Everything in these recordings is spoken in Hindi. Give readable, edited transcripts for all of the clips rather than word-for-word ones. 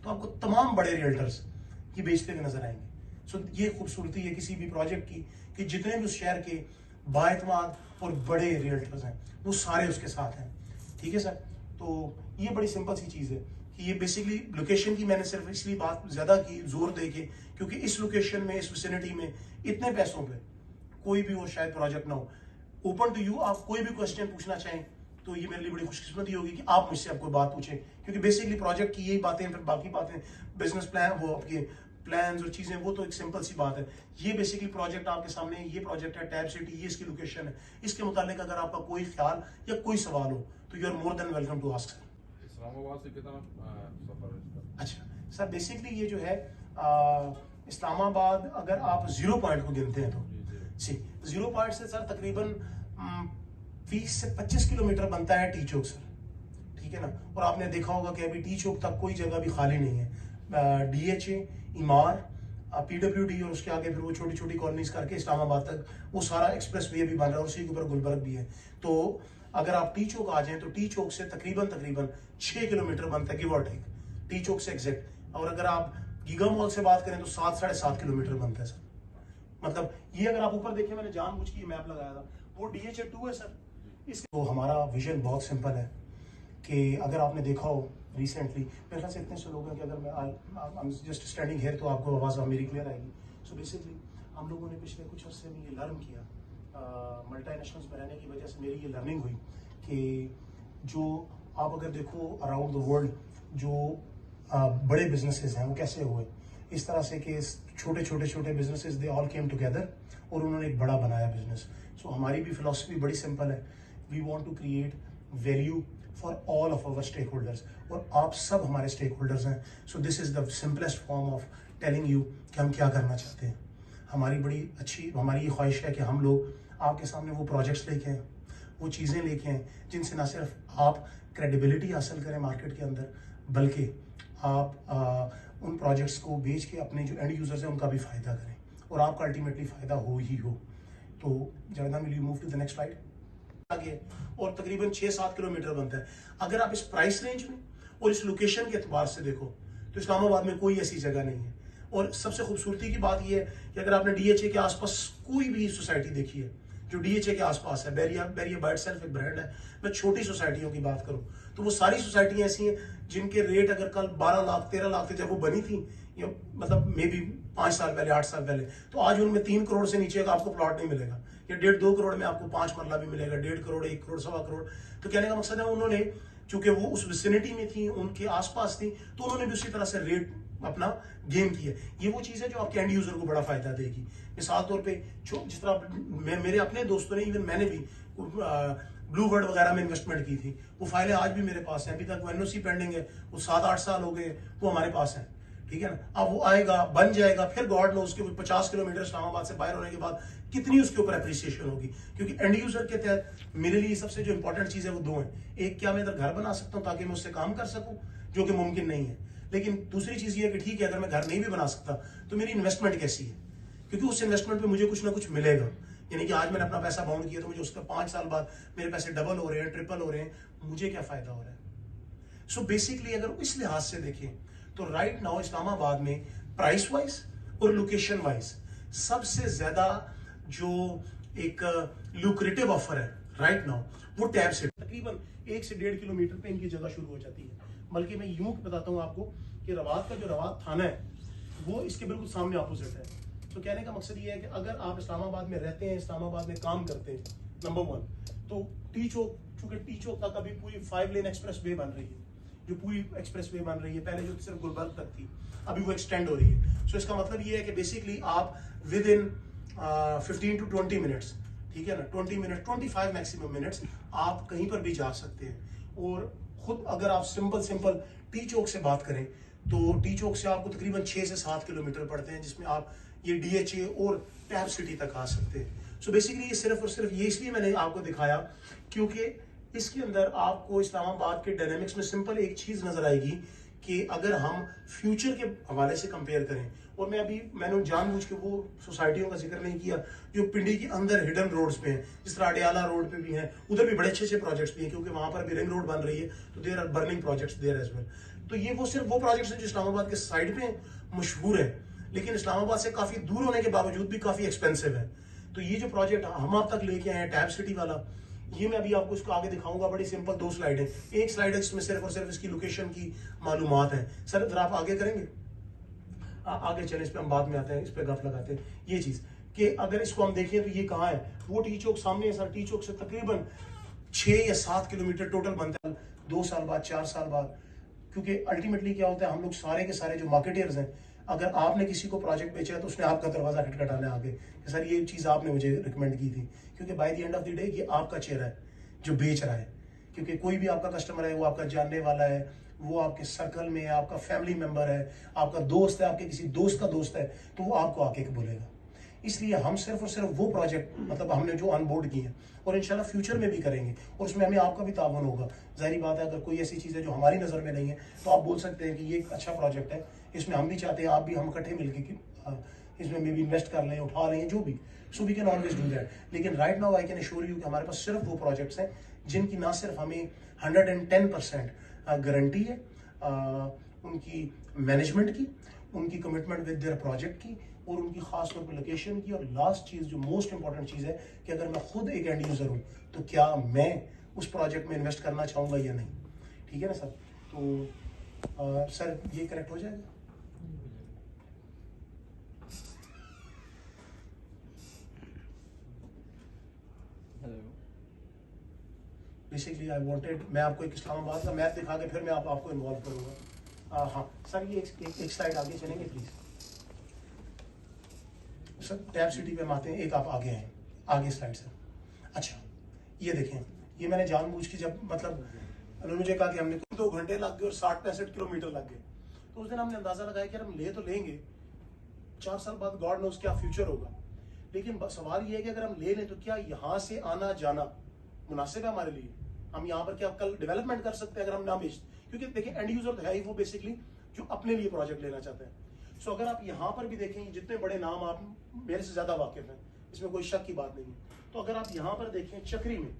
तो आपको तमाम बड़े रियल्टर्स ये बेचते हुए नजर आएंगे। सो ये खूबसूरती है किसी भी प्रोजेक्ट की कि जितने भी उस शहर के बाएतमाद और बड़े रियल्टर्स हैं वो सारे उसके साथ हैं। ठीक है सर, तो ये बड़ी सिंपल सी चीज़ है कि ये बेसिकली लोकेशन की मैंने सिर्फ इसलिए बात ज़्यादा की जोर दे के क्योंकि इस लोकेशन में, इस विसिनिटी में इतने पैसों पे कोई भी वो शायद प्रोजेक्ट ना हो। ओपन टू यू, आप कोई भी क्वेश्चन पूछना चाहें तो ये मेरे लिए बड़ी खुशकिस्मती होगी कि आप मुझसे आपको बात पूछें, क्योंकि बेसिकली प्रोजेक्ट की यही बातें, फिर बाकी बातें बिजनेस प्लान, वो आपके प्लान्स और चीजें, वो तो एक सिंपल सी बात है। ये बेसिकली प्रोजेक्ट आपके सामने, ये प्रोजेक्ट है टैब सिटी, ये इसकी लोकेशन है। इसके मुतालिक अगर आपका कोई ख्याल या कोई सवाल हो तो you are more than welcome to ask sir. Islamabad से कितना सफर है? अच्छा सर, बेसिकली ये जो है इस्लामाबाद अगर आप 0 पॉइंट को गिनते हैं तो जी 0 पॉइंट से सर तकरीबन 20 से 25 किलोमीटर बनता है टी चौक सर। ठीक है ना, और आपने देखा होगा कि अभी टी चौक तक कोई जगह भी खाली नहीं है। DHA, इमार, PWD और उसके आगे फिर वो छोटी छोटी कॉलोनीज करके इस्लामाबाद तक वो सारा एक्सप्रेस वे भी बन रहा है और उसी के ऊपर गुलबर्ग भी है। तो अगर आप टी चौक आ जाएं तो टी चौक से तकरीबन 6 किलोमीटर बनता है, गिव और टेक, टी चौक से एग्जैक्ट। और अगर आप गीगा मॉल से बात करें तो 7-7.5 किलोमीटर बनता है सर। मतलब ये अगर आप ऊपर देखें, मैंने जानबूझ के मैप लगाया था, वो DHA 2 है सर। तो हमारा विजन बहुत सिंपल है कि अगर आपने देखा हो रिसेंटली, मेरे ख्याल से इतने से लोग हैं कि अगर मैं जस्ट स्टैंडिंग हेयर तो आपको आवाज़ मेरी क्लियर आएगी। सो बेसिकली हम लोगों ने पिछले कुछ अर्से में ये लर्न किया, मल्टीनेशनल्स में रहने की वजह से मेरी ये लर्निंग हुई कि जो आप अगर देखो अराउंड द वर्ल्ड जो बड़े बिजनेसेस हैं वो कैसे हुए, इस तरह से कि छोटे businesses they all came together और उन्होंने एक बड़ा बनाया बिजनेस। सो हमारी भी फिलॉसफी बड़ी सिंपल है, we want to create value for all of our stake holders, और आप सब हमारे स्टेक होल्डर्स हैं। So this is the simplest form of telling you कि हम क्या करना चाहते हैं। हमारी बड़ी अच्छी हमारी ये ख्वाहिश है कि हम लोग आपके सामने वो प्रोजेक्ट्स लेके आएँ, वो चीज़ें लेके आएँ जिनसे ना सिर्फ आप क्रेडिबिलिटी हासिल करें मार्केट के अंदर, बल्कि आप उन प्रोजेक्ट्स को बेच के अपने जो एंड यूजर्स हैं उनका भी फ़ायदा करें और आपका अल्टीमेटली फ़ायदा हो ही हो। तो जावेदा, will you move to the next slide आगे। और तकरीबन 6-7 किलोमीटर बनता है। अगर आप इस प्राइस रेंज में और इस लोकेशन के एतबार से देखो तो इस्लामाबाद में कोई ऐसी जगह नहीं है। और सबसे खूबसूरती की बात यह है कि अगर आपने DHA के आसपास कोई भी सोसाइटी देखी है जो DHA के आसपास है, बैरिया बाय इटसेल्फ एक ब्रांड है, मैं छोटी सोसाइटियों की बात करूं तो वो सारी सोसाइटियां ऐसी हैं जिनके रेट अगर कल 12 लाख 13 लाख थे जब वो बनी थी, या मतलब मे बी 5 साल पहले 8 साल पहले, तो आज उनमें 3 करोड़ से नीचे का आपको प्लॉट नहीं मिलेगा, या 1.5-2 करोड़ में आपको 5 मरला भी मिलेगा, 1.5 करोड़ 1 करोड़ 1.25 करोड़। तो कहने का मकसद है उन्होंने चूंकि वो उस विसिनिटी में थी, उनके आसपास थी, तो उन्होंने भी उसी तरह से रेट अपना गेम किया। ये वो चीज़ है जो आपके एंड यूजर को बड़ा फायदा देगी। मिसाल तौर पे जिस तरह मेरे अपने दोस्तों ने, इवन मैंने भी ब्लू वर्ड वगैरह में इन्वेस्टमेंट की थी, वो फाइलें आज भी मेरे पास हैं, अभी तक NOC पेंडिंग है, वो 7-8 साल हो गए, वो हमारे पास है। ठीक है ना, अब वो आएगा, बन जाएगा, फिर गॉड नो उसके 50 किलोमीटर इस्लामाबाद से बाहर होने के बाद कितनी उसके ऊपर अप्रिसिएशन होगी। क्योंकि एंड यूजर के तहत मेरे लिए सबसे जो इंपॉर्टेंट चीज़ है वो 2 हैं। एक, क्या मैं इधर घर बना सकता हूँ ताकि मैं उससे काम कर सकूँ, जो कि मुमकिन नहीं है। लेकिन दूसरी चीज़ ये है कि ठीक है, अगर मैं घर नहीं भी बना सकता तो मेरी इन्वेस्टमेंट कैसी है, क्योंकि उस इन्वेस्टमेंट पे मुझे कुछ ना कुछ मिलेगा। यानी कि आज मैंने अपना पैसा बाउंड किया तो मुझे उसका 5 साल बाद मेरे पैसे डबल हो रहे हैं, ट्रिपल हो रहे हैं, मुझे क्या फायदा हो रहा है। सो बेसिकली अगर इस लिहाज से देखें तो राइट नाउ इस्लामाबाद में प्राइस वाइज और लोकेशन वाइज सबसे ज्यादा जो एक लुक्रेटिव ऑफर है राइट नाउ वो टैब से तकरीबन 1 से 1.5 किलोमीटर पे इनकी जगह शुरू हो जाती है। बल्कि मैं यूं बताता हूँ आपको कि रवात का जो रवात थाना है वो इसके बिल्कुल सामने अपोजिट है। तो कहने का मकसद ये है कि अगर आप इस्लामाबाद में रहते हैं, इस्लामाबाद में काम करते हैं, नंबर 1 तो टी चौक, चूंकि टी चौक तक अभी पूरी 5 लेन एक्सप्रेस वे बन रही है, जो पूरी एक्सप्रेस वे बन रही है, पहले जो सिर्फ गुलबर्ग तक थी अभी वो एक्सटेंड हो रही है। सो इसका मतलब ये है कि बेसिकली आप विद इन 15 to 20 मिनट्स, ठीक है ना, 20 मिनट 25 मैक्सिमम मिनट्स आप कहीं पर भी जा सकते हैं। और खुद अगर आप सिंपल टी चौक से बात करें तो टी चौक से आपको तकरीबन 6 से 7 किलोमीटर पड़ते हैं, जिसमें आप ये DHA और टैब सिटी तक आ सकते हैं। सो बेसिकली ये सिर्फ और सिर्फ ये इसलिए मैंने आपको दिखाया क्योंकि इसके अंदर आपको इस्लामाबाद के डायनेमिक्स में सिंपल एक चीज नजर आएगी कि अगर हम फ्यूचर के हवाले से कंपेयर करें, और मैंने जानबूझ के वो सोसाइटियों का जिक्र नहीं किया जो पिंडी के अंदर हिडन रोड्स पे हैं, जिस तरह अडियाला रोड पे भी हैं, उधर भी बड़े अच्छे प्रोजेक्ट्स भी हैं क्योंकि वहां पर भी रिंग रोड बन रही है, तो there are burning projects there as well. तो ये वो सिर्फ वो प्रोजेक्ट्स हैं जो इस्लामाबाद के साइड पे मशहूर है, लेकिन इस्लामाबाद से काफी दूर होने के बावजूद भी काफी एक्सपेंसिव है। तो ये जो प्रोजेक्ट हम आप तक लेके आए हैं टैब सिटी वाला, ये मैं अभी आपको इसको आगे दिखाऊंगा। बड़ी सिंपल 2 स्लाइड है, एक स्लाइड है जिसमें सिर्फ और सिर्फ इसकी लोकेशन की मालूमात है। सर अगर आप आगे करेंगे, आगे चले, इस पे हम बाद में आते हैं, इस पे गप लगाते हैं। ये चीज कि अगर इसको हम देखें तो ये कहाँ है, वो टी चौक सामने है सर। टी चौक से तकरीबन 6 या 7 किलोमीटर टोटल बनता है, 2 साल बाद 4 साल बाद। क्योंकि अल्टीमेटली क्या होता है, हम लोग सारे के सारे जो मार्केटियर्स हैं, अगर आपने किसी को प्रोजेक्ट बेचा है तो उसने आपका दरवाजा खटखटाना आगे कि सर ये चीज़ आपने मुझे रिकमेंड की थी, क्योंकि by the end of the day ये आपका चेहरा है जो बेच रहा है। क्योंकि कोई भी आपका कस्टमर है वो आपका जानने वाला है, वो आपके सर्कल में है, आपका फैमिली मेंबर है, आपका दोस्त है, आपके किसी दोस्त का दोस्त है, तो वो आपको आके बोलेगा। इसलिए हम सिर्फ और सिर्फ वो प्रोजेक्ट मतलब हमने जो ऑनबोर्ड किए हैं और इंशाल्लाह फ्यूचर में भी करेंगे, और उसमें हमें आपका भी तावन होगा। जाहिर बात है, अगर कोई ऐसी चीज़ है जो हमारी नज़र में नहीं है तो आप बोल सकते हैं कि ये एक अच्छा प्रोजेक्ट है, इसमें हम भी चाहते हैं आप भी हम इकट्ठे मिलकर इसमें मे बी इन्वेस्ट कर लें, उठा लें, जो भी। So we can always do that. लेकिन right now I can assure you कि हमारे पास सिर्फ वो प्रोजेक्ट्स हैं जिनकी ना सिर्फ हमें 110% गारंटी है उनकी मैनेजमेंट की, उनकी कमिटमेंट विद देयर प्रोजेक्ट की, और उनकी खास तौर पर लोकेशन की। और लास्ट चीज़ जो मोस्ट इंपॉर्टेंट चीज़ है कि अगर मैं खुद एक एंड यूज़र हूँ तो क्या मैं उस प्रोजेक्ट में इन्वेस्ट करना चाहूँगा या नहीं। ठीक है ना सर? तो सर ये करेक्ट हो जाएगा। बेसिकली आई वांटेड, मैं आपको एक इस्लामाबाद का मैप दिखा के फिर मैं आपको इन्वॉल्व करूँगा। हाँ सर, ये एक स्लाइड आगे चलेंगे प्लीज़ सर। टैब सिटी पे हम आते हैं, एक आप आगे हैं, आगे स्लाइड सर। अच्छा ये देखें, ये मैंने जानबूझ के जब मतलब उन्होंने मुझे कहा कि हमने 2 घंटे लग गए और 60-65 किलोमीटर लग गए, तो उस दिन हमने अंदाजा लगाया कि हम ले तो लेंगे, 4 साल बाद गॉड नोस क्या फ्यूचर होगा। लेकिन सवाल ये है कि अगर हम ले लें तो क्या यहाँ से आना जाना मुनासिब है हमारे लिए? हम यहाँ पर क्या कल डेवलपमेंट कर सकते हैं अगर हम ना बेच? क्योंकि देखिए एंड यूजर तो है ही वो बेसिकली जो अपने लिए प्रोजेक्ट लेना चाहते हैं। सो अगर आप यहाँ पर भी देखें, जितने बड़े नाम आप मेरे से ज्यादा वाकिफ हैं, इसमें कोई शक की बात नहीं है। तो अगर आप यहाँ पर देखें चक्री में,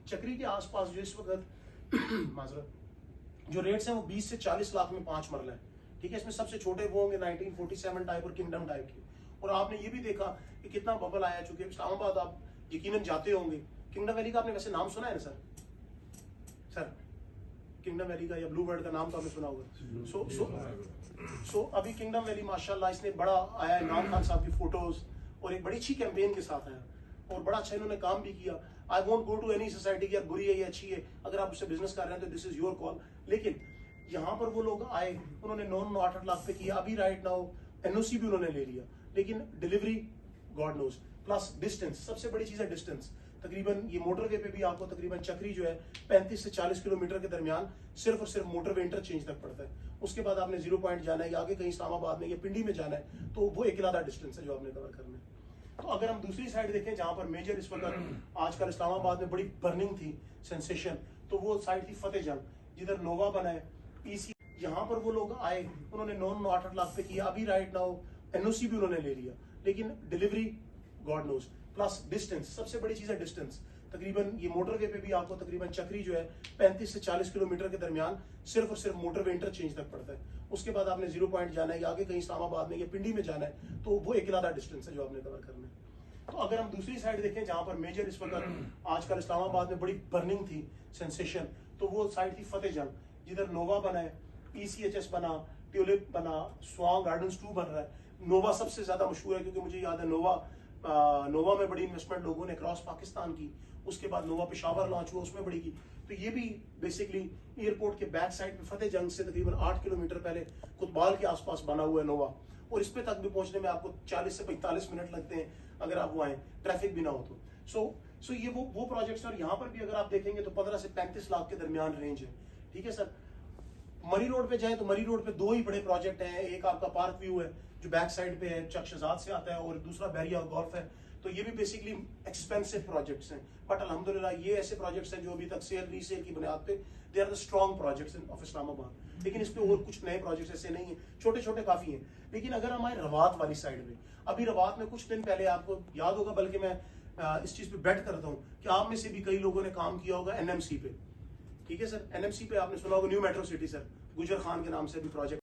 चक्री के आसपास जो इस वक्त माजरत जो रेट्स हैं वो 20 से 40 लाख में 5 मरला है। ठीक है, इसमें सबसे छोटे वो होंगे 1947 टाइप और किंगडम टाइप के। और आपने ये भी देखा कि कितना बबल आया, चूंकि इस्लामाबाद आप यकीनन जाते होंगे। किंगडम वैली का आपने वैसे नाम सुना है ना सर? सर किंगडम वैली का या ब्लू बर्ड का नाम तो आपने सुना होगा। सो अभी किंगडम वैली माशाल्लाह इसने बड़ा आया है, इमरान खान साहब की फोटोज और एक बड़ी अच्छी कैंपेन के साथ आया और बड़ा अच्छा इन्होंने काम भी किया। I won't go to any society कि यार बुरी है या अच्छी है, अगर आप उससे बिजनेस कर रहे हैं तो दिस इज योर कॉल। लेकिन यहाँ पर वो लोग आए, उन्होंने 9-8 लाख पे किया। अभी राइट नाउ एनओसी भी उन्होंने ले लिया, लेकिन delivery God knows, plus distance, सबसे बड़ी चीज है डिस्टेंस। तकरीबन ये मोटरवे पे भी आपको तकरीबन चक्री जो है 35 से 40 किलोमीटर के दरमियान सिर्फ और सिर्फ मोटरवे इंटरचेंज तक पड़ता है। उसके बाद आपने 0 पॉइंट जाना है या आगे कहीं इस्लामाबाद में या पिंडी में जाना है, तो वो एक इलादा डिस्टेंस है जो आपने कवर करना है। तो अगर हम दूसरी साइड देखें जहां पर मेजर इस वक्त आजकल इस्लामाबाद में बड़ी बर्निंग थी सेंसेशन, तो वो साइड थी फतेह जंग, जिधर नोवा बना है, पीसी। यहाँ पर वो लोग आए, उन्होंने 9-8 लाख पे किया। अभी राइट नाउ एनओसी भी उन्होंने ले लिया, लेकिन delivery God knows, plus distance, सबसे बड़ी चीज है डिस्टेंस। तकरीबन ये मोटरवे पे भी आपको तकरीबन चक्री जो है 35 से 40 किलोमीटर के दरमियान सिर्फ और सिर्फ मोटरवे इंटरचेंज तक पड़ता है। उसके बाद आपने 0 पॉइंट जाना है या आगे कहीं इस्लामाबाद में या पिंडी में जाना है, तो वो एक इलादा डिस्टेंस है जो आपने कवर करना है। तो अगर हम दूसरी साइड देखें जहां पर मेजर इस वक्त आजकल इस्लामाबाद में बड़ी बर्निंग थी सेंसेशन, तो वो साइड थी फतेह जंग, जिधर नोवा बना है, PCHS बना, ट्यूलिप बना, स्वांग गार्डन्स 2 बन रहा है। नोवा सबसे ज्यादा मशहूर है क्योंकि मुझे याद है नोवा में बड़ी इन्वेस्टमेंट लोगों ने अक्रॉस पाकिस्तान की। उसके बाद नोवा पेशावर लॉन्च हुआ, उसमें बड़ी की। तो ये भी बेसिकली एयरपोर्ट के बैक साइड पे फतेह जंग से तकरीबन 8 किलोमीटर पहले कुतबाल के आसपास बना हुआ है नोवा, और इस पे तक भी पहुंचने में आपको 40 से 45 मिनट लगते हैं अगर आप वो आए, ट्रैफिक भी ना हो तो। सो ये वो प्रोजेक्ट्स। और यहाँ पर भी अगर आप देखेंगे तो 15 से 35 लाख के दरमियान रेंज है। ठीक है सर। मरी रोड पे जाए तो मरी रोड पे 2 ही बड़े प्रोजेक्ट हैं, एक आपका पार्क व्यू है जो बैक साइड पे है, चकशजाद से आता है, और दूसरा बैरिया गोल्फ है। तो ये भी बेसिकली एक्सपेंसिव प्रोजेक्ट्स हैं, बट अल्हम्दुलिल्लाह ये ऐसे प्रोजेक्ट्स हैं जो अभी तक सेल रीसेल की बुनियाद पे they are the strong projects of Islamabad. लेकिन इस पे और कुछ नए प्रोजेक्ट्स ऐसे नहीं है, छोटे छोटे काफी हैं। लेकिन अगर हमारे रवात वाली साइड में, अभी रवात में कुछ दिन पहले आपको याद होगा, बल्कि मैं इस चीज पे बेट करता हूँ कि आप में से भी कई लोगों ने काम किया होगा NMC पे। ठीक है सर, NMC पे आपने सुना होगा, न्यू मेट्रो सिटी सर, गुजर खान के नाम से भी प्रोजेक्ट